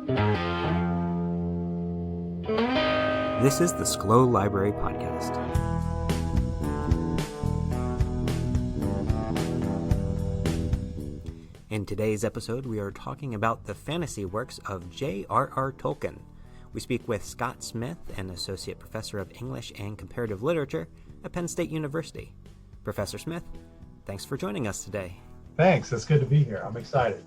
This is the Schlow Library podcast. In today's episode, we are talking about the fantasy works of JRR Tolkien. We speak with Scott Smith, an associate professor of English and comparative literature at Penn State University. Professor Smith, thanks for joining us today. Thanks. It's good to be here. I'm excited.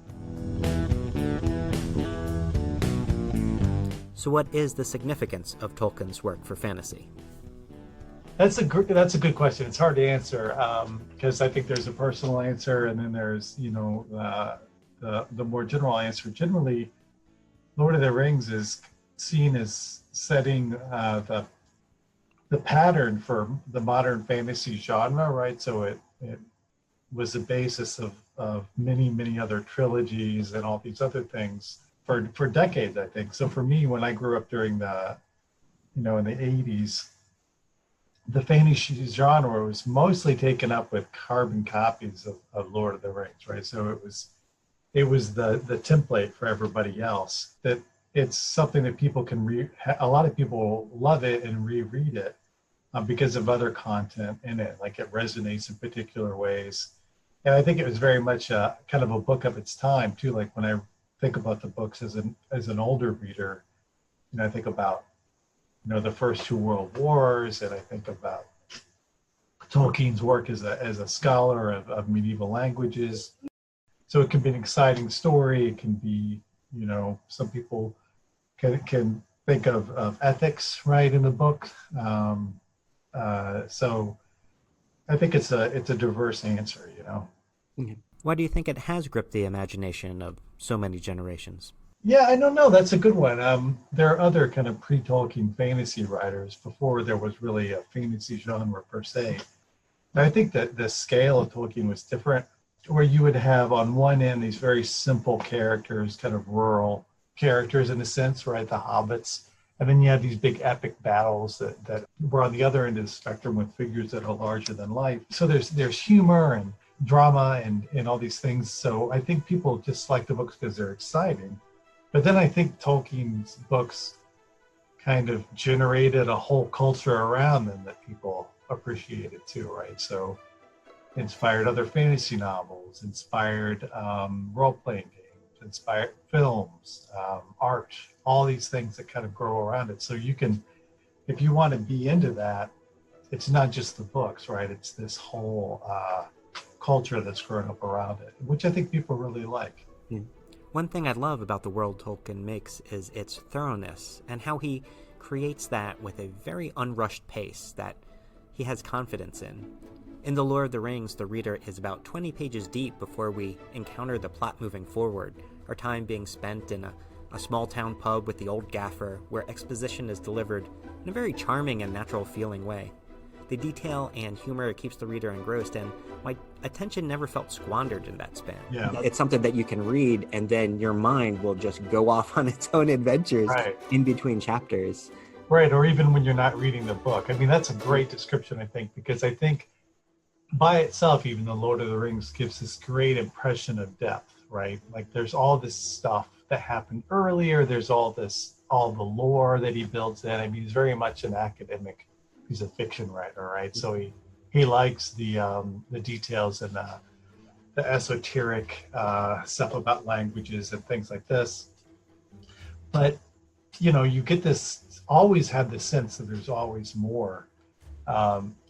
So what is the significance of Tolkien's work for fantasy? That's a good question. It's hard to answer because I think there's a personal answer and then there's, the more general answer. Generally, Lord of the Rings is seen as setting the pattern for the modern fantasy genre, right? So it was the basis of many, many other trilogies and all these other things for decades, I think. So for me, when I grew up during the, in the 80s, the fantasy genre was mostly taken up with carbon copies of Lord of the Rings, right? So it was the template for everybody else. That it's something that people can a lot of people love it and reread it because of other content in it, like it resonates in particular ways. And I think it was very much kind of a book of its time too. Like when I think about the books as an older reader, I think about the first two world wars, and I think about Tolkien's work as a scholar of medieval languages. So it can be an exciting story. It can be, some people can think of ethics, right, in the book. So I think it's a diverse answer, Why do you think it has gripped the imagination of so many generations? Yeah, I don't know. That's a good one. There are other kind of pre-Tolkien fantasy writers before there was really a fantasy genre per se. And I think that the scale of Tolkien was different, where you would have on one end these very simple characters, kind of rural characters in a sense, right? The hobbits. And then you have these big epic battles that were on the other end of the spectrum with figures that are larger than life. So there's humor and drama and all these things. So I think people just like the books because they're exciting. But then I think Tolkien's books kind of generated a whole culture around them that people appreciated too, right? So inspired other fantasy novels, inspired role-playing games, inspired films, art, all these things that kind of grow around it. So you can, if you want to be into that, it's not just the books, right? It's this whole culture that's grown up around it, which I think people really like. One thing I love about the world Tolkien makes is its thoroughness and how he creates that with a very unrushed pace that he has confidence in. In The Lord of the Rings, the reader is about 20 pages deep before we encounter the plot moving forward, our time being spent in a small-town pub with the old gaffer where exposition is delivered in a very charming and natural-feeling way. The detail and humor keeps the reader engrossed, and my attention never felt squandered in that span. Yeah. It's something that you can read, and then your mind will just go off on its own adventures in between chapters. Right, or even when you're not reading the book. I mean, that's a great description, I think, because I think by itself, even The Lord of the Rings gives this great impression of depth, right? Like there's all this stuff that happened earlier. There's all the lore that he builds in. I mean, he's very much an academic. He's a fiction writer, right? So he likes the details and the esoteric stuff about languages and things like this. But you get this, always have this sense that there's always more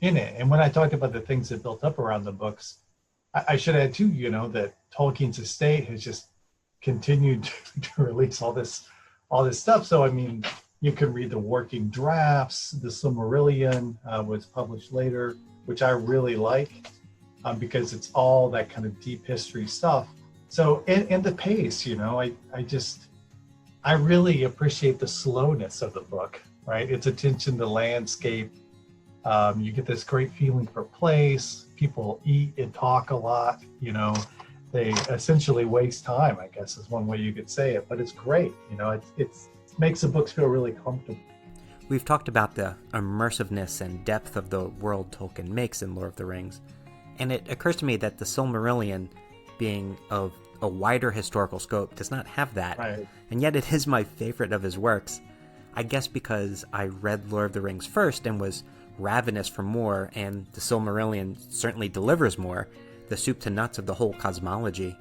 in it. And when I talked about the things that built up around the books, I should add too, that Tolkien's estate has just continued to release all this stuff. So I mean, you can read the working drafts. The Silmarillion was published later, which I really like because it's all that kind of deep history stuff. So, and the pace, I really appreciate the slowness of the book, right? Its attention to landscape. You get this great feeling for place. People eat and talk a lot, They essentially waste time, I guess is one way you could say it, but it's great. It makes the books feel really comfortable. We've talked about the immersiveness and depth of the world Tolkien makes in Lord of the Rings, and it occurs to me that the Silmarillion being of a wider historical scope does not have that, Right. and yet it is my favorite of his works. I guess because I read Lord of the Rings first and was ravenous for more, and the Silmarillion certainly delivers more, the soup to nuts of the whole cosmology.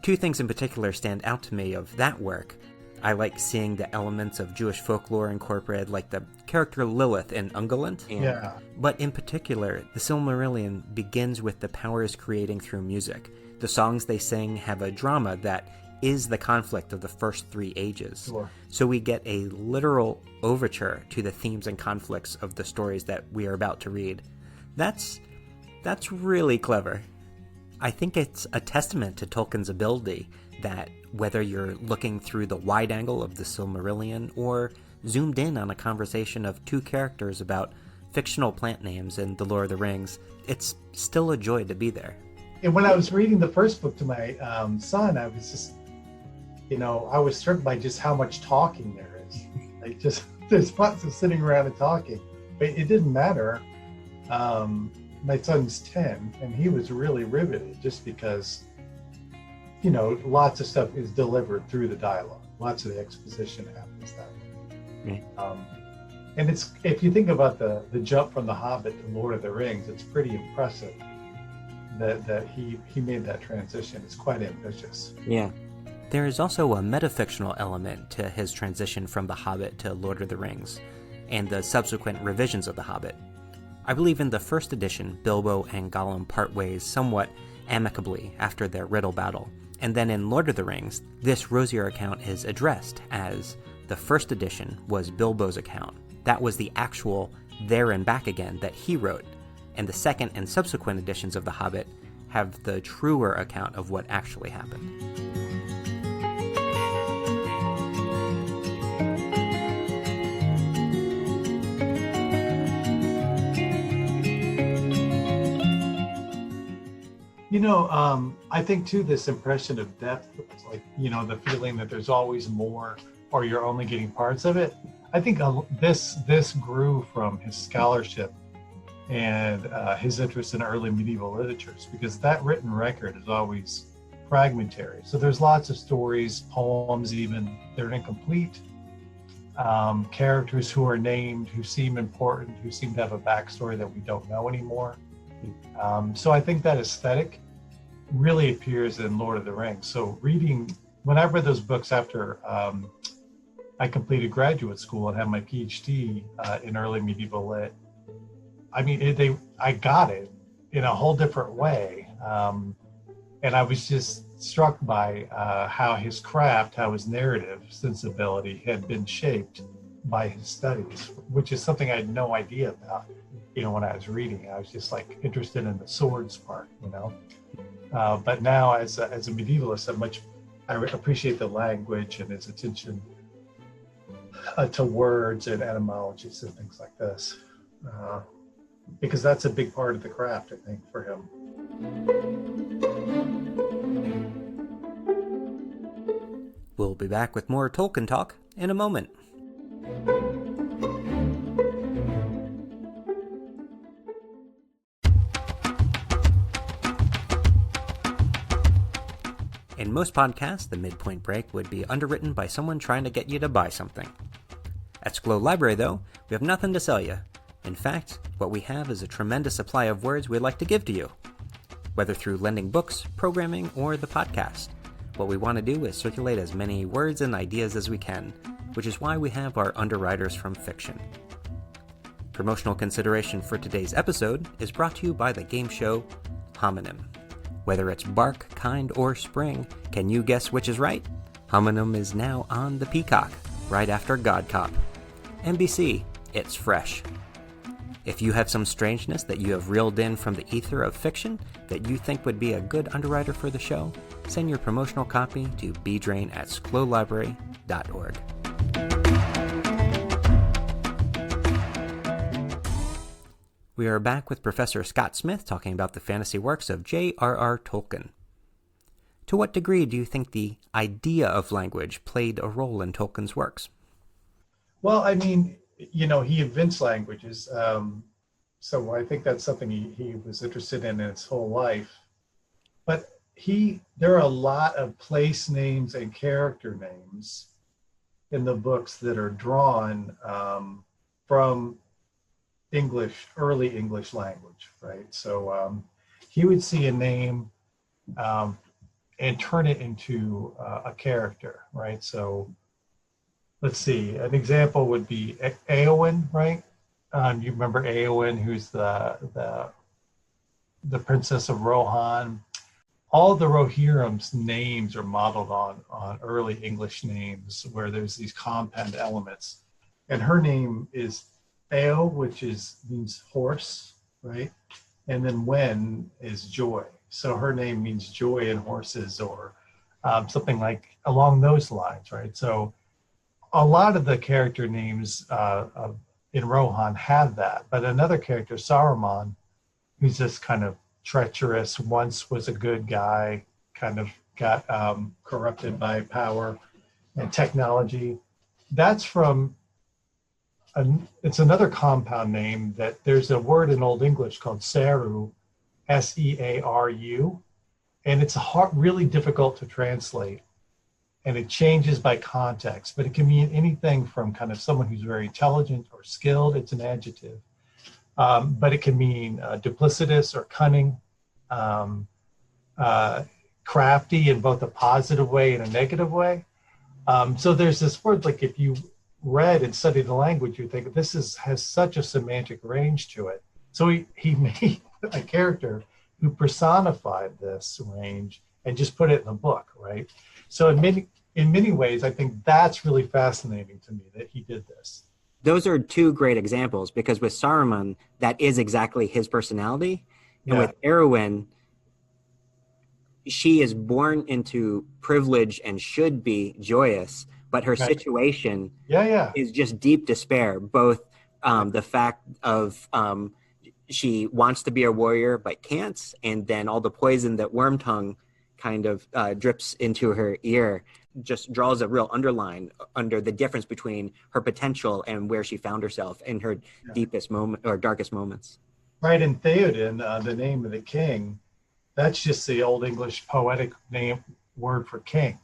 Two things in particular stand out to me of that work. I like seeing the elements of Jewish folklore incorporated, like the character Lilith in Ungoliant. Yeah. But in particular, the Silmarillion begins with the powers creating through music. The songs they sing have a drama that is the conflict of the first 3 ages. Sure. So we get a literal overture to the themes and conflicts of the stories that we are about to read. That's really clever. I think it's a testament to Tolkien's ability that whether you're looking through the wide angle of the Silmarillion or zoomed in on a conversation of 2 characters about fictional plant names in The Lord of the Rings, it's still a joy to be there. And when I was reading the first book to my son, I was just, I was struck by just how much talking there is. Like, just there's lots of sitting around and talking, but it didn't matter. My son's 10, and he was really riveted just because, lots of stuff is delivered through the dialogue. Lots of the exposition happens that way. And it's, if you think about the jump from The Hobbit to Lord of the Rings, it's pretty impressive that he made that transition. It's quite ambitious. Yeah. There is also a metafictional element to his transition from The Hobbit to Lord of the Rings, and the subsequent revisions of The Hobbit. I believe in the first edition, Bilbo and Gollum part ways somewhat amicably after their riddle battle, and then in Lord of the Rings, this rosier account is addressed as the first edition was Bilbo's account. That was the actual there and back again that he wrote, and the second and subsequent editions of The Hobbit have the truer account of what actually happened. I think too, this impression of depth, like, the feeling that there's always more, or you're only getting parts of it. I think this grew from his scholarship and his interest in early medieval literatures, because that written record is always fragmentary. So there's lots of stories, poems even, they're incomplete. Characters who are named, who seem important, who seem to have a backstory that we don't know anymore. So I think that aesthetic really appears in Lord of the Rings. So when I read those books after I completed graduate school and had my PhD in early medieval lit, I got it in a whole different way. And I was just struck by how his craft, how his narrative sensibility had been shaped by his studies, which is something I had no idea about. When I was reading, I was just like interested in the swords part, but now as a medievalist, I appreciate the language and his attention to words and etymologies and things like this, because that's a big part of the craft, I think, for him. We'll be back with more Tolkien talk in a moment. In most podcasts, the midpoint break would be underwritten by someone trying to get you to buy something. At Schlow Library, though, we have nothing to sell you. In fact, what we have is a tremendous supply of words we'd like to give to you. Whether through lending books, programming, or the podcast, what we want to do is circulate as many words and ideas as we can, which is why we have our Underwriters from Fiction. Promotional consideration for today's episode is brought to you by the game show Homonym. Whether it's bark, kind, or spring, can you guess which is right? Homonym is now on the Peacock, right after God Cop. NBC, it's fresh. If you have some strangeness that you have reeled in from the ether of fiction that you think would be a good underwriter for the show, send your promotional copy to bdrain@sclowlibrary.org. We are back with Professor Scott Smith talking about the fantasy works of JRR Tolkien. To what degree do you think the idea of language played a role in Tolkien's works? Well, he invents languages. So I think that's something he was interested in his whole life. But there are a lot of place names and character names in the books that are drawn from early English language, right? So he would see a name and turn it into a character, right? So let's see, an example would be Eowyn, right? You remember Eowyn, who's the princess of Rohan. All the Rohirrim's names are modeled on early English names where there's these compound elements. And her name is Eo, which means horse, right? And then Wen is joy. So her name means joy in horses, or something like along those lines, right? So a lot of the character names in Rohan have that. But another character, Saruman, who's this kind of treacherous, once was a good guy, kind of got corrupted by power and technology. That's from, it's another compound name that there's a word in Old English called Searu, Searu, and it's really difficult to translate. And it changes by context, but it can mean anything from kind of someone who's very intelligent or skilled, it's an adjective. But it can mean duplicitous or cunning, crafty in both a positive way and a negative way. So there's this word, like if you read and studied the language, you think this has such a semantic range to it. So he made a character who personified this range and just put it in a book, right? So in many ways, I think that's really fascinating to me that he did this. Those are two great examples, because with Saruman, that is exactly his personality. And with Eowyn, she is born into privilege and should be joyous, but her situation is just deep despair. Both the fact of she wants to be a warrior but can't, and then all the poison that Wormtongue kind of drips into her ear just draws a real underline under the difference between her potential and where she found herself in her deepest moment or darkest moments. Right, and Theoden, the name of the king, that's just the Old English poetic word for king.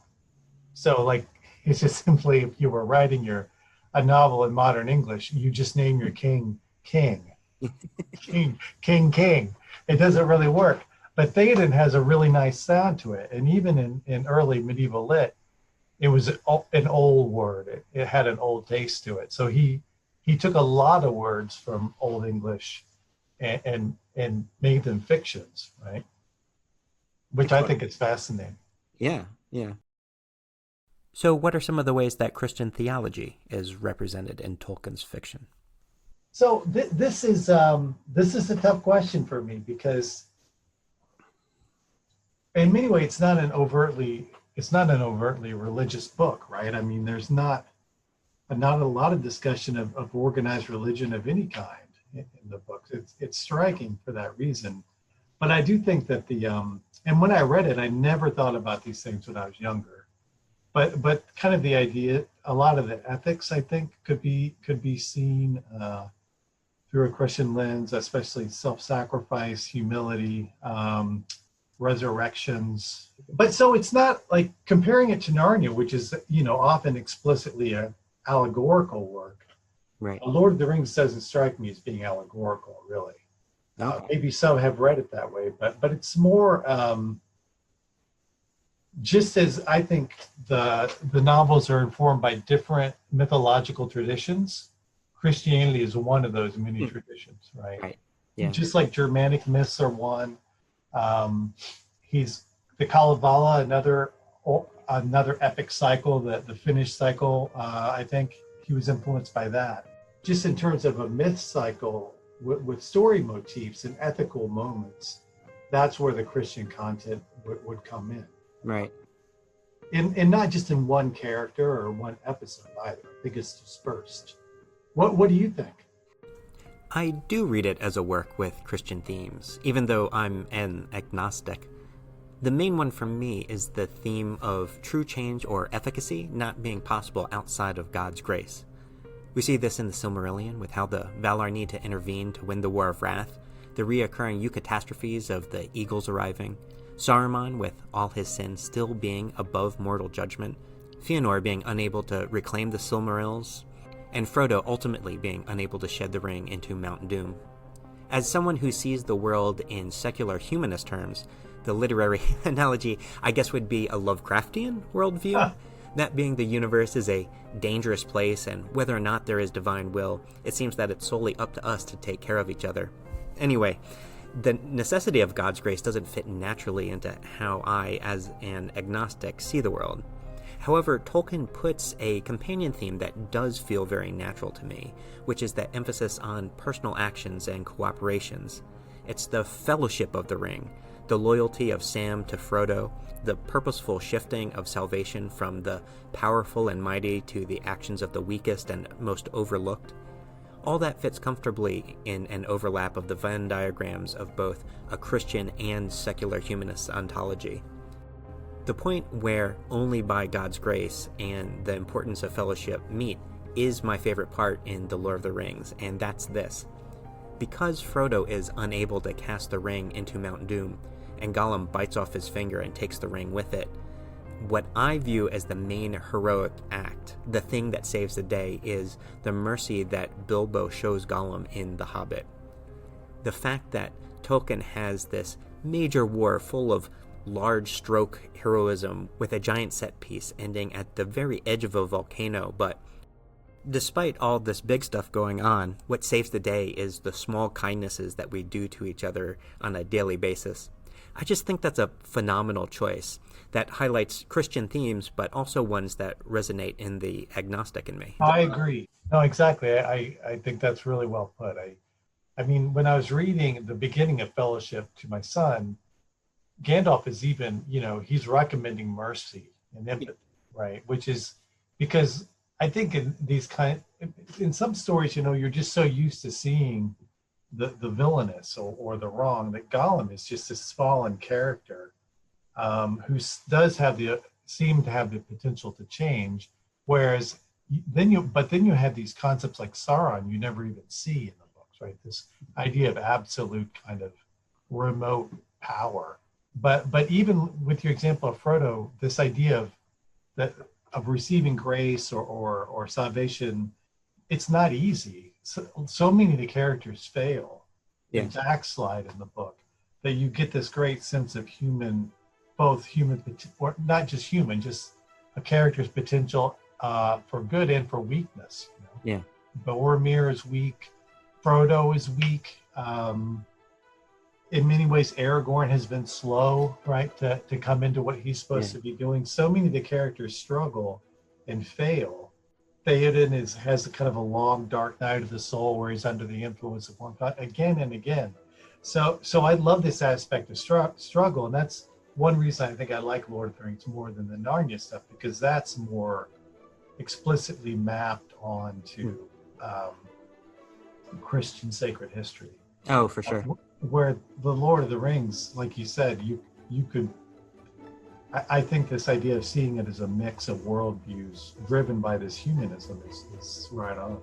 So like, it's just simply, if you were writing a novel in modern English, you just name your king. King. It doesn't really work. But Theoden has a really nice sound to it. And even in early medieval lit, it was an old word. It had an old taste to it. So he took a lot of words from Old English and made them fictions, right? Which I think is fascinating. Yeah. So what are some of the ways that Christian theology is represented in Tolkien's fiction? So this is a tough question for me, because in many ways it's not an overtly religious book, right? I mean, there's not a lot of discussion of organized religion of any kind in the book. It's striking for that reason. But I do think that and when I read it, I never thought about these things when I was younger. But kind of the idea, a lot of the ethics, I think, could be seen through a Christian lens, especially self-sacrifice, humility, resurrections. But so it's not like comparing it to Narnia, which is, often explicitly a allegorical work. Right. Lord of the Rings doesn't strike me as being allegorical, really. Okay. Maybe some have read it that way, but it's more just as I think the novels are informed by different mythological traditions. Christianity is one of those many traditions, right? Right. Yeah. Just like Germanic myths are one. He's the Kalevala, another epic cycle, the Finnish cycle. I think he was influenced by that. Just in terms of a myth cycle with story motifs and ethical moments, that's where the Christian content would come in. Right. And not just in one character or one episode either. I think it's dispersed. What do you think? I do read it as a work with Christian themes, even though I'm an agnostic. The main one for me is the theme of true change or efficacy not being possible outside of God's grace. We see this in the Silmarillion with how the Valar need to intervene to win the War of Wrath, the reoccurring eucatastrophes of the eagles arriving, Saruman with all his sins still being above mortal judgment, Fëanor being unable to reclaim the Silmarils, and Frodo ultimately being unable to shed the ring into Mount Doom. As someone who sees the world in secular humanist terms, the literary analogy, I guess, would be a Lovecraftian worldview. That being the universe is a dangerous place, and whether or not there is divine will, it seems that it's solely up to us to take care of each other. Anyway, the necessity of God's grace doesn't fit naturally into how I, as an agnostic, see the world. However, Tolkien puts a companion theme that does feel very natural to me, which is that emphasis on personal actions and cooperations. It's the fellowship of the ring, the loyalty of Sam to Frodo, the purposeful shifting of salvation from the powerful and mighty to the actions of the weakest and most overlooked. All that fits comfortably in an overlap of the Venn diagrams of both a Christian and secular humanist ontology. The point where only by God's grace and the importance of fellowship meet is my favorite part in The Lord of the Rings, and that's this. Because Frodo is unable to cast the ring into Mount Doom, and Gollum bites off his finger and takes the ring with it, what I view as the main heroic act, the thing that saves the day, is the mercy that Bilbo shows Gollum in The Hobbit. The fact that Tolkien has this major war full of large stroke heroism with a giant set piece ending at the very edge of a volcano, but despite all this big stuff going on, what saves the day is the small kindnesses that we do to each other on a daily basis. I just think that's a phenomenal choice that highlights Christian themes, but also ones that resonate in the agnostic in me. I agree. No, exactly. I think that's really well put. I mean, when I was reading the beginning of Fellowship to my son, Gandalf is even, he's recommending mercy and empathy, right? Which is because I think in some stories, you're just so used to seeing the villainous or the wrong that Gollum is just this fallen character who does seem to have the potential to change. Whereas then you have these concepts like Sauron you never even see in the books, right? This idea of absolute kind of remote power. But even with your example of Frodo, this idea of receiving grace or salvation, it's not easy. So many of the characters fail and backslide in the book that you get this great sense of or not just human, just a character's potential for good and for weakness. Yeah. Boromir is weak. Frodo is weak. In many ways, Aragorn has been slow, right, to come into what he's supposed to be doing. So many of the characters struggle and fail. Theoden has a kind of a long, dark night of the soul where he's under the influence of one god again and again. So I love this aspect of struggle, and that's one reason I think I like Lord of the Rings more than the Narnia stuff, because that's more explicitly mapped onto Christian sacred history. Oh, for sure. Where the Lord of the Rings, like you said, you could. I think this idea of seeing it as a mix of worldviews driven by this humanism is right on.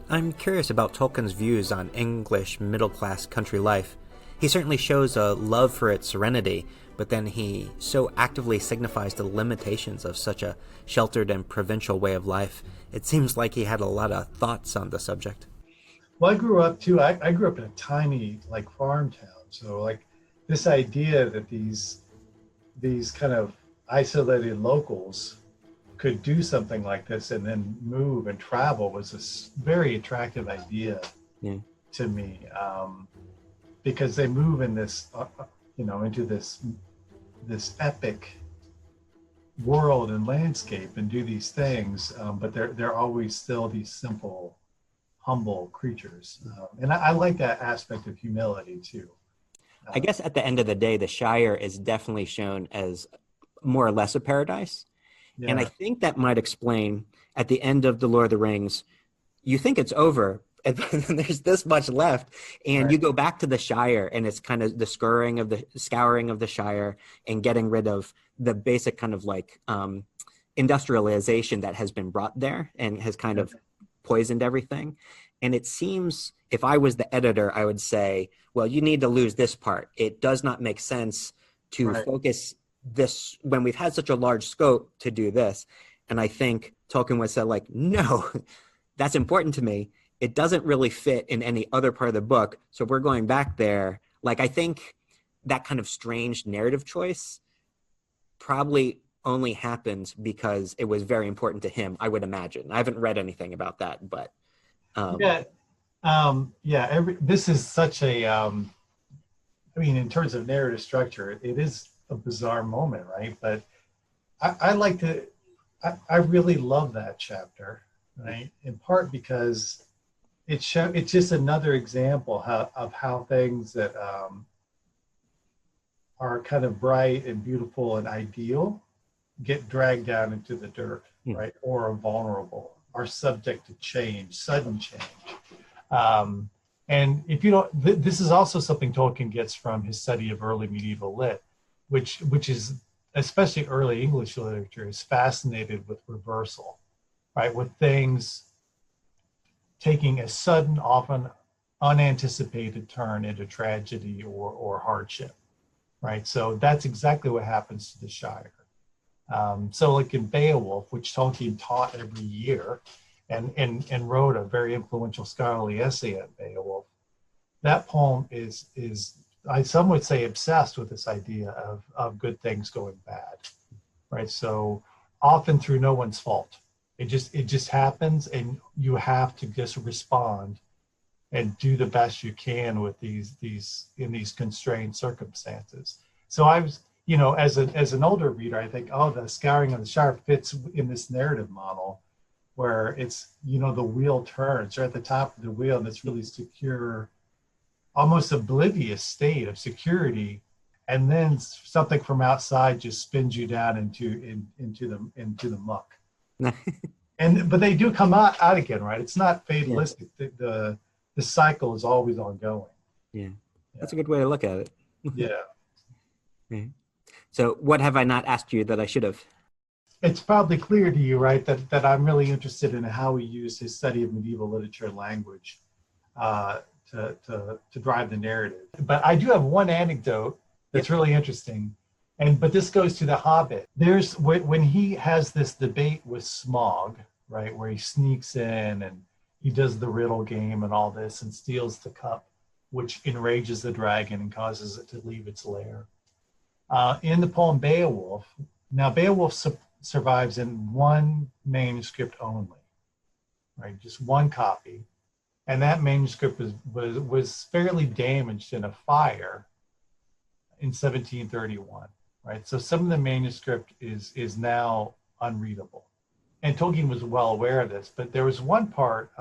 I'm curious about Tolkien's views on English middle-class country life. He certainly shows a love for its serenity, but then he so actively signifies the limitations of such a sheltered and provincial way of life. It seems like he had a lot of thoughts on the subject. Well, I grew up too. I grew up in a tiny farm town. So this idea that these kind of isolated locals could do something like this and then move and travel was a very attractive idea to me, because they move in this, into this epic world and landscape and do these things, but they're always still these simple, humble creatures, and I like that aspect of humility too. I guess at the end of the day, the Shire is definitely shown as more or less a paradise. Yeah. And I think that might explain at the end of The Lord of the Rings, you think it's over, and then there's this much left, and you go back to the Shire, and it's kind of the scouring of the Shire and getting rid of the basic kind of industrialization that has been brought there and has kind of poisoned everything. And it seems, if I was the editor, I would say, well, you need to lose this part. It does not make sense to focus this when we've had such a large scope to do this. And I think Tolkien would say, like, no, that's important to me. It doesn't really fit in any other part of the book. So we're going back there. Like, I think that kind of strange narrative choice probably only happened because it was very important to him, I would imagine. I haven't read anything about that, but this is such a I mean, in terms of narrative structure, it is a bizarre moment, right? But I really love that chapter, right? In part because it's just another example of how things that are kind of bright and beautiful and ideal get dragged down into the dirt, right? Or are vulnerable, are subject to change, sudden change. And if you don't, this is also something Tolkien gets from his study of early medieval lit, which is, especially early English literature, is fascinated with reversal, right? With things taking a sudden, often unanticipated turn into tragedy or hardship, right? So that's exactly what happens to the Shire. So like in Beowulf, which Tolkien taught every year, and wrote a very influential scholarly essay on Beowulf, that poem is some would say obsessed with this idea of good things going bad, right? So often through no one's fault. It just happens, and you have to just respond and do the best you can with these constrained circumstances. So I was, as an older reader, I think, oh, the Scouring of the Shire fits in this narrative model where it's, the wheel turns, you're at the top of the wheel, and it's really secure, almost oblivious state of security, and then something from outside just spins you down into the muck. But they do come out again, right? It's not fatalistic. The cycle is always ongoing. Yeah, that's a good way to look at it. Yeah. So what have I not asked you that I should have? It's probably clear to you, right, that I'm really interested in how he used his study of medieval literature and language to drive the narrative. But I do have one anecdote that's really interesting, but this goes to The Hobbit. There's when he has this debate with Smaug, right, where he sneaks in and he does the riddle game and all this and steals the cup, which enrages the dragon and causes it to leave its lair. In the poem Beowulf, now Beowulf survives in one manuscript only, right? Just one copy. And that manuscript was fairly damaged in a fire in 1731, right? So some of the manuscript is now unreadable. And Tolkien was well aware of this, but there was one part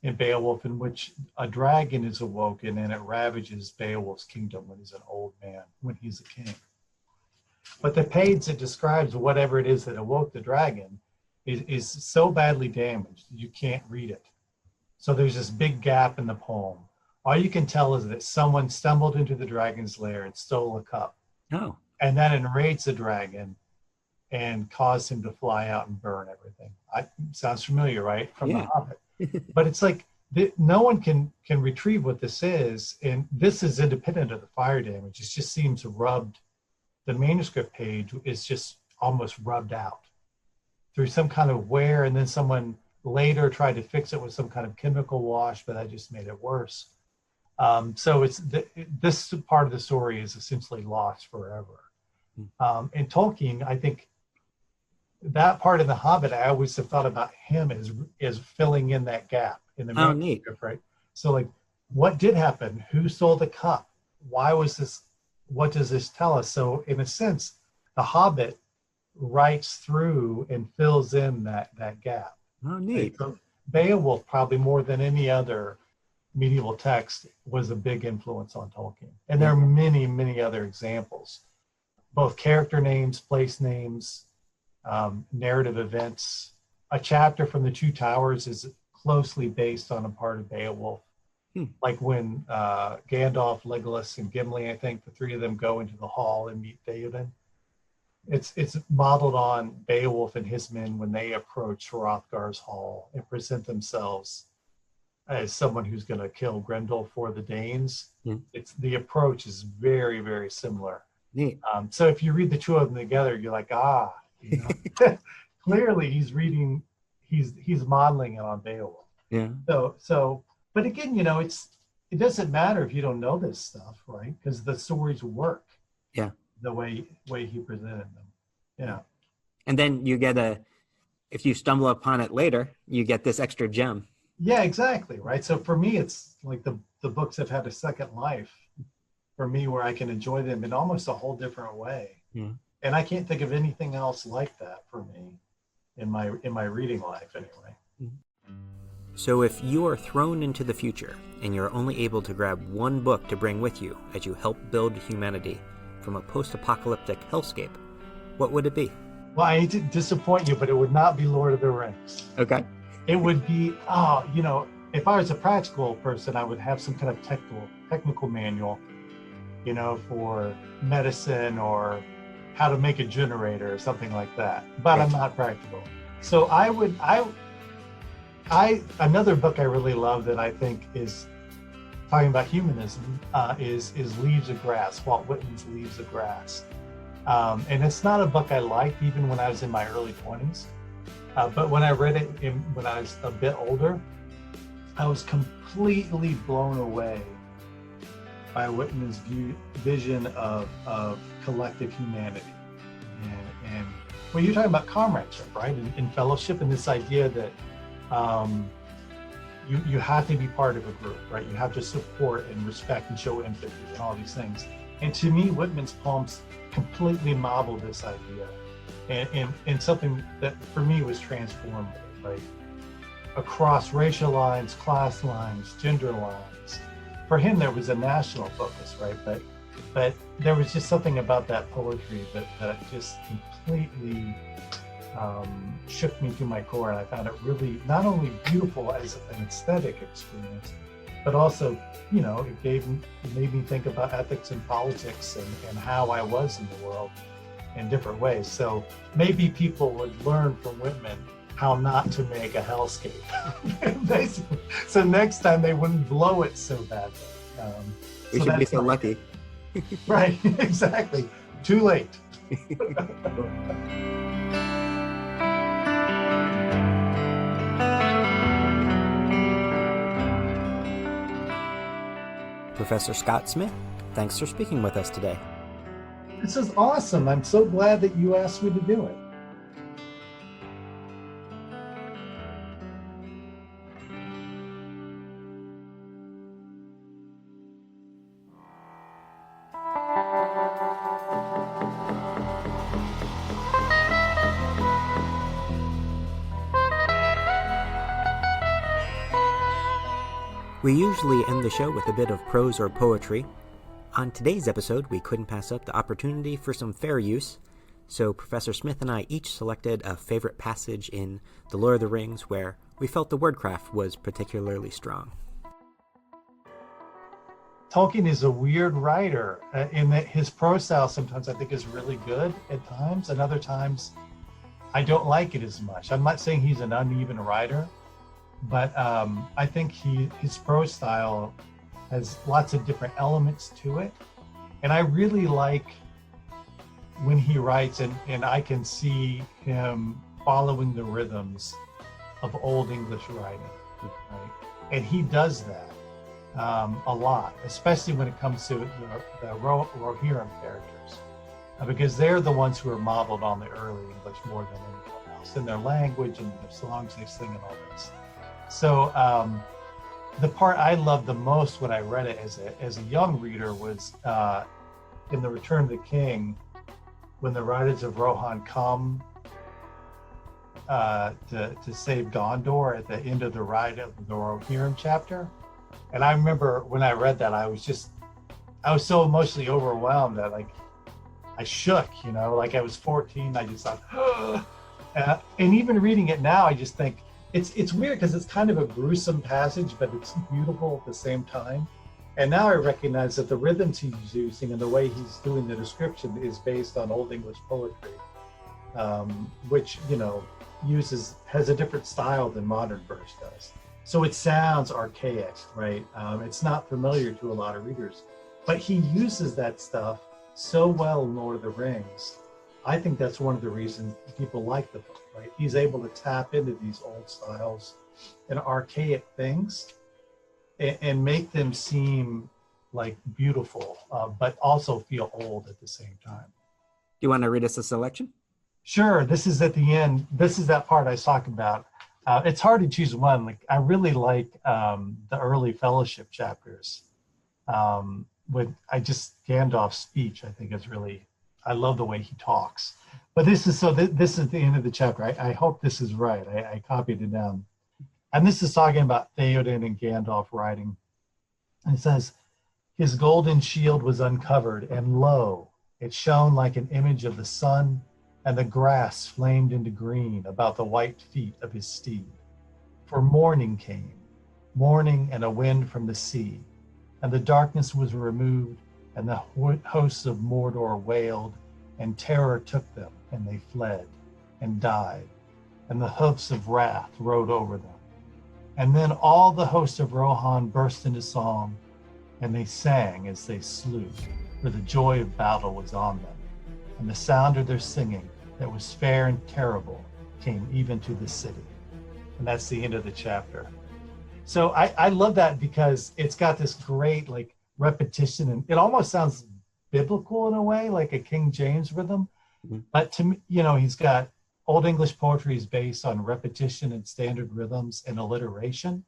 in Beowulf in which a dragon is awoken and it ravages Beowulf's kingdom when he's an old man, when he's a king. But the page that describes whatever it is that awoke the dragon is so badly damaged you can't read it. So there's this big gap in the poem. All you can tell is that someone stumbled into the dragon's lair and stole a cup. Oh. And that enraged the dragon and caused him to fly out and burn everything. Sounds familiar, right? From The Hobbit. But it's like no one can retrieve what this is. And this is independent of the fire damage. It just seems rubbed. The manuscript page is just almost rubbed out through some kind of wear, and then someone later tried to fix it with some kind of chemical wash, but that just made it worse. So this part of the story is essentially lost forever. And Tolkien, I think that part of The Hobbit, I always have thought about him as filling in that gap in the manuscript, right? So like, what did happen? Who stole the cup? Why was this? What does this tell us? So in a sense, The Hobbit writes through and fills in that gap. Oh, neat. So Beowulf, probably more than any other medieval text, was a big influence on Tolkien. And there are many, many other examples, both character names, place names, narrative events. A chapter from The Two Towers is closely based on a part of Beowulf. Like when Gandalf, Legolas, and Gimli, I think the three of them go into the hall and meet Theoden. It's modeled on Beowulf and his men when they approach Hrothgar's hall and present themselves as someone who's going to kill Grendel for the Danes. It's the approach is very, very similar. Neat. So if you read the two of them together, you're like, clearly he's modeling it on Beowulf. Yeah. So, but again, it doesn't matter if you don't know this stuff, right? Because the stories work. Yeah. The way he presented them. Yeah. And then you get if you stumble upon it later, you get this extra gem. Yeah, exactly. Right. So for me, it's like the books have had a second life for me where I can enjoy them in almost a whole different way. Yeah. And I can't think of anything else like that for me in my reading life anyway. So if you are thrown into the future and you're only able to grab one book to bring with you as you help build humanity from a post-apocalyptic hellscape, what would it be? Well, I hate to disappoint you, but it would not be Lord of the Rings. Okay. It would be, if I was a practical person, I would have some kind of technical manual, for medicine or how to make a generator or something like that. But I'm not practical. So another book I really love that I think is talking about humanism is Leaves of Grass, Walt Whitman's Leaves of Grass. And it's not a book I liked even when I was in my early 20s. But when I read it when I was a bit older, I was completely blown away by Whitman's vision of collective humanity. And well, you're talking about comradeship, right? And fellowship, and this idea that you have to be part of a group, right? You have to support and respect and show empathy and all these things. And to me, Whitman's poems completely model this idea and something that for me was transformative, right? Across racial lines, class lines, gender lines. For him, there was a national focus, right? But there was just something about that poetry that just completely shook me to my core, and I found it really not only beautiful as an aesthetic experience, but also, it made me think about ethics and politics and how I was in the world in different ways. So maybe people would learn from Whitman how not to make a hellscape, basically. So next time they wouldn't blow it so badly. We should be so lucky. Right, exactly. Too late. Professor Scott Smith, thanks for speaking with us today. This is awesome. I'm so glad that you asked me to do it. We usually end the show with a bit of prose or poetry. On today's episode, we couldn't pass up the opportunity for some fair use, so Professor Smith and I each selected a favorite passage in The Lord of the Rings where we felt the wordcraft was particularly strong. Tolkien is a weird writer in that his prose style sometimes I think is really good at times, and other times I don't like it as much. I'm not saying he's an uneven writer, but I think his prose style has lots of different elements to it. And I really like when he writes and I can see him following the rhythms of Old English writing, right? And he does that a lot, especially when it comes to the Rohirrim characters, because they're the ones who are modeled on the early English more than anyone else, in their language and their songs they sing and all this. So the part I loved the most when I read it as a young reader was in The Return of the King, when the Riders of Rohan come to save Gondor at the end of the ride of the Rohirrim chapter. And I remember when I read that, I was so emotionally overwhelmed that I shook, like I was 14. I just thought, and even reading it now, I just think, it's weird because it's kind of a gruesome passage, but it's beautiful at the same time. And now I recognize that the rhythms he's using and the way he's doing the description is based on Old English poetry, which, has a different style than modern verse does. So it sounds archaic, right? It's not familiar to a lot of readers, but he uses that stuff so well in Lord of the Rings. I think that's one of the reasons people like the book, right? He's able to tap into these old styles and archaic things and make them seem like beautiful, but also feel old at the same time. Do you want to read us a selection? Sure. This is at the end. This is that part I was talking about. It's hard to choose one. Like, I really like the early Fellowship chapters. Gandalf's speech, I think, is really, I love the way he talks. But this is the end of the chapter. I hope this is right. I copied it down. And this is talking about Theoden and Gandalf riding. And it says, his golden shield was uncovered, and lo, it shone like an image of the sun, and the grass flamed into green about the white feet of his steed. For morning came, morning and a wind from the sea, and the darkness was removed, and the hosts of Mordor wailed, and terror took them, and they fled and died, and the hoofs of wrath rode over them. And then all the host of Rohan burst into song, and they sang as they slew, for the joy of battle was on them. And the sound of their singing that was fair and terrible came even to the city. And that's the end of the chapter. So I love that because it's got this great repetition, and it almost sounds biblical in a way, like a King James rhythm. Mm-hmm. But to me, he's got Old English poetry is based on repetition and standard rhythms and alliteration.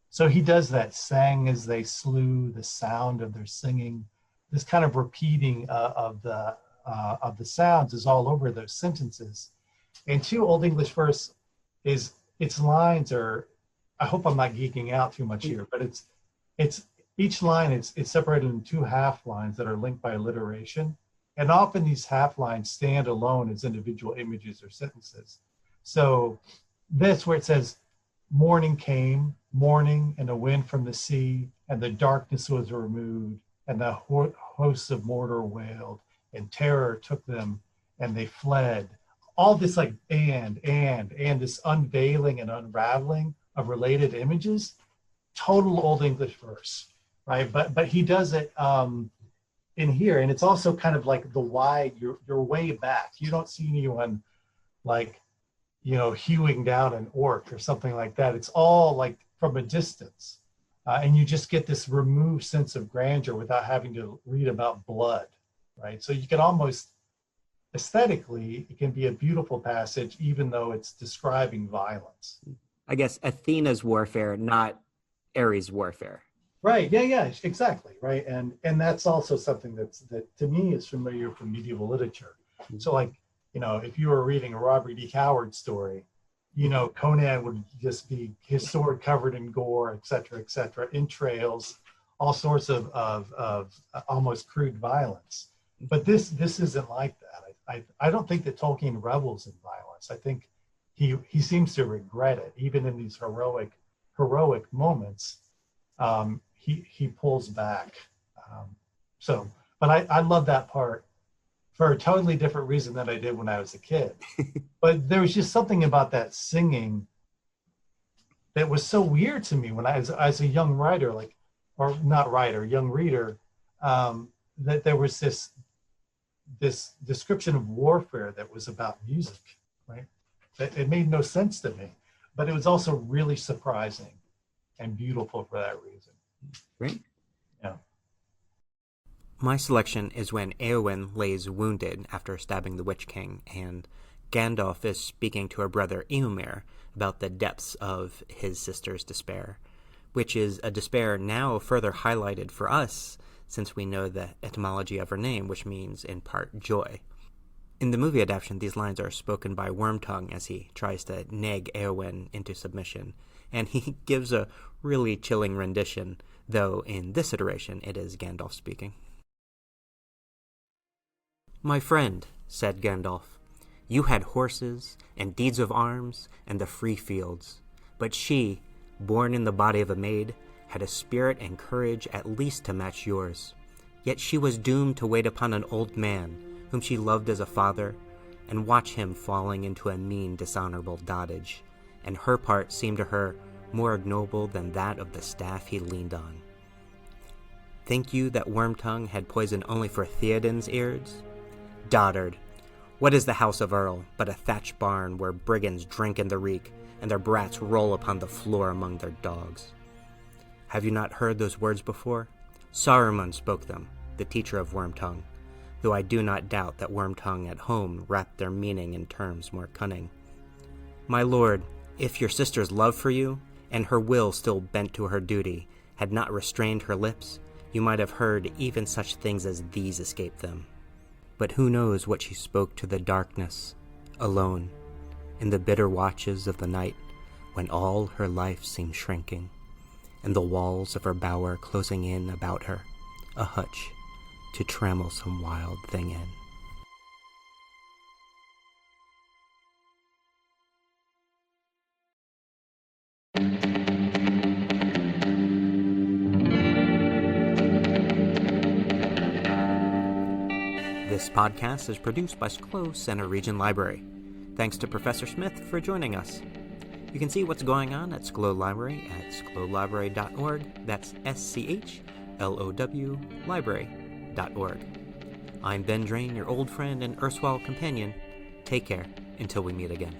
So he does that, sang as they slew, the sound of their singing, this kind of repeating of the sounds is all over those sentences. And two, Old English verse is, its lines are, I hope I'm not geeking out too much here, but it's each line is separated in two half lines that are linked by alliteration. And often these half lines stand alone as individual images or sentences. So this, where it says, morning came, morning and a wind from the sea, and the darkness was removed, and the hosts of Mordor wailed, and terror took them, and they fled. All this and this unveiling and unraveling of related images, total Old English verse, right? But he does it in here, and it's also kind of like the wide, you're way back. You don't see anyone hewing down an orc or something like that. It's all from a distance. And you just get this removed sense of grandeur without having to read about blood, right? So you can almost, aesthetically, it can be a beautiful passage, even though it's describing violence. I guess Athena's warfare, not Ares' warfare. Right, yeah, exactly, right? And that's also something that to me is familiar from medieval literature. Mm-hmm. So if you were reading a Robert E. Howard story, Conan would just be his sword covered in gore, et cetera, entrails, all sorts of almost crude violence. But this isn't like that. I don't think that Tolkien revels in violence. I think he seems to regret it, even in these heroic moments. He pulls back. But I love that part for a totally different reason than I did when I was a kid. But there was just something about that singing that was so weird to me when I was as a young writer, young reader, that there was this description of warfare that was about music, right? It made no sense to me, but it was also really surprising and beautiful for that reason. Great. Yeah. My selection is when Éowyn lays wounded after stabbing the Witch King, and Gandalf is speaking to her brother Éomer about the depths of his sister's despair, which is a despair now further highlighted for us since we know the etymology of her name, which means in part joy. In the movie adaptation, these lines are spoken by Wormtongue as he tries to nag Éowyn into submission, and he gives a really chilling rendition, though in this iteration it is Gandalf speaking. "My friend," said Gandalf, "you had horses and deeds of arms and the free fields, but she, born in the body of a maid, had a spirit and courage at least to match yours. Yet she was doomed to wait upon an old man whom she loved as a father, and watch him falling into a mean, dishonorable dotage, and her part seemed to her more ignoble than that of the staff he leaned on. Think you that Wormtongue had poison only for Theoden's ears? Dotard, what is the house of Earl but a thatched barn where brigands drink in the reek, and their brats roll upon the floor among their dogs? Have you not heard those words before? Saruman spoke them, the teacher of Wormtongue, though I do not doubt that Wormtongue at home wrapped their meaning in terms more cunning. My lord, if your sister's love for you, and her will still bent to her duty, had not restrained her lips, you might have heard even such things as these escape them. But who knows what she spoke to the darkness, alone, in the bitter watches of the night, when all her life seemed shrinking, and the walls of her bower closing in about her, a hutch to trammel some wild thing in. This podcast is produced by Schlow Center Region Library. Thanks to Professor Smith for joining us. You can see what's going on at Schlow Library at schlowlibrary.org. That's SCHLOW library.org. I'm Ben Drain, your old friend and erstwhile companion. Take care until we meet again.